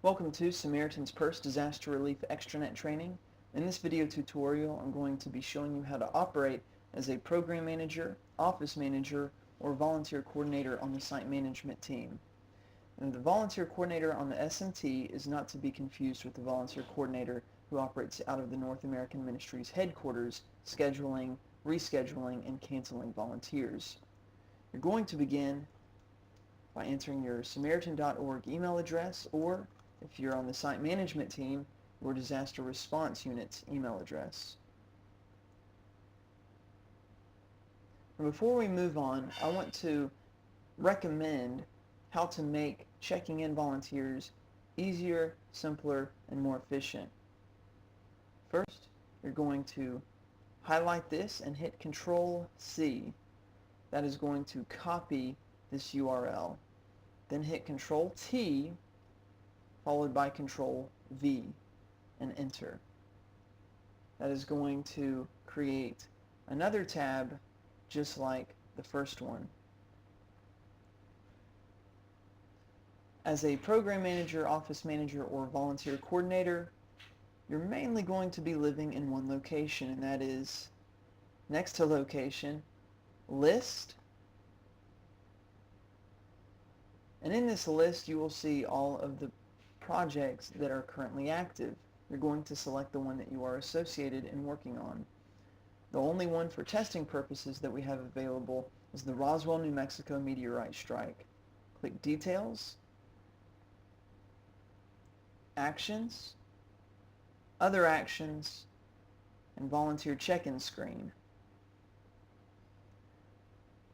Welcome to Samaritan's Purse Disaster Relief Extranet Training. In this video tutorial, I'm going to be showing you how to operate as a program manager, office manager, or volunteer coordinator on the site management team. And the volunteer coordinator on the SMT is not to be confused with the volunteer coordinator who operates out of the North American Ministries headquarters, scheduling, rescheduling, and canceling volunteers. You're going to begin by entering your Samaritan.org email address, or if you're on the site management team, your disaster response unit's email address. And before we move on, I want to recommend how to make checking in volunteers easier, simpler, and more efficient. First, you're going to highlight this and hit Control-C. That is going to copy this URL. Then hit Control-T followed by Control-V and enter. That is going to create another tab just like the first one. As a program manager, office manager, or volunteer coordinator, you're mainly going to be living in one location, and that is next to location, list. And in this list, you will see all of the projects that are currently active. You're going to select the one that you are associated and working on. The only one for testing purposes that we have available is the Roswell, New Mexico meteorite strike. Click Details, Actions, Other Actions, and Volunteer Check-in screen.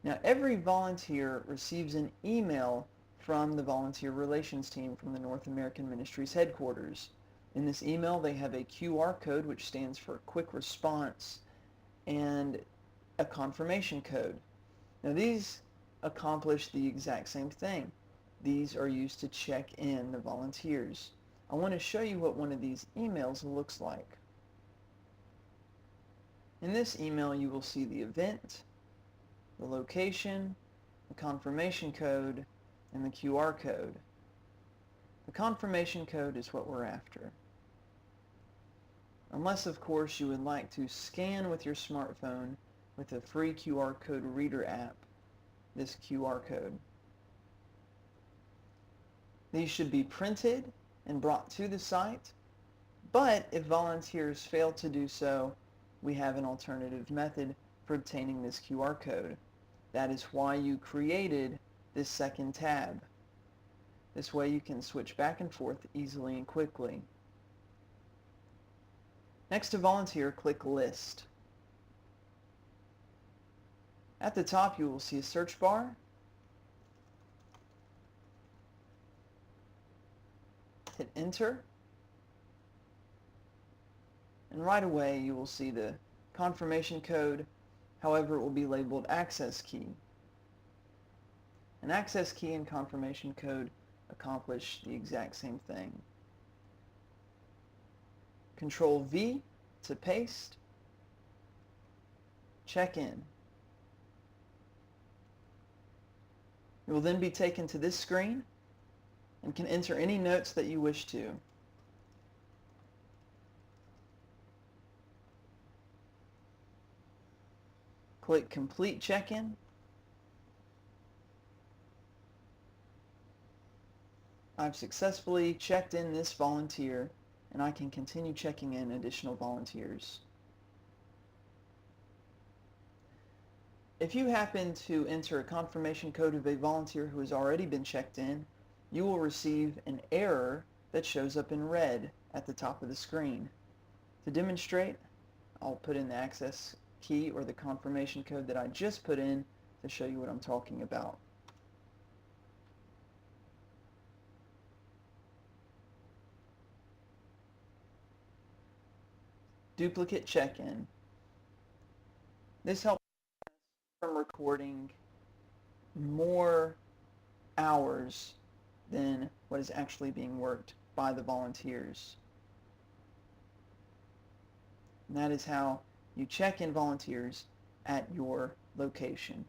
Now, every volunteer receives an email from the Volunteer Relations Team from the North American Ministries headquarters. In this email, they have a QR code, which stands for Quick Response, and a confirmation code. Now, these accomplish the exact same thing. These are used to check in the volunteers. I want to show you what one of these emails looks like. In this email, you will see the event, the location, the confirmation code, and the QR code. The confirmation code is what we're after. Unless, of course, you would like to scan with your smartphone with a free QR code reader app, this QR code. These should be printed and brought to the site, but if volunteers fail to do so, we have an alternative method for obtaining this QR code. That is why you created this second tab. This way you can switch back and forth easily and quickly. Next to volunteer, click List. At the top you will see a search bar. Hit Enter. And right away you will see the confirmation code. However, it will be labeled access key. An access key and confirmation code accomplish the exact same thing. Control V to paste. Check in. You will then be taken to this screen and can enter any notes that you wish to. Click Complete Check-in. I've successfully checked in this volunteer, and I can continue checking in additional volunteers. If you happen to enter a confirmation code of a volunteer who has already been checked in, you will receive an error that shows up in red at the top of the screen. To demonstrate, I'll put in the access key or the confirmation code that I just put in to show you what I'm talking about. Duplicate check-in. This helps from recording more hours than what is actually being worked by the volunteers. And that is how you check in volunteers at your location.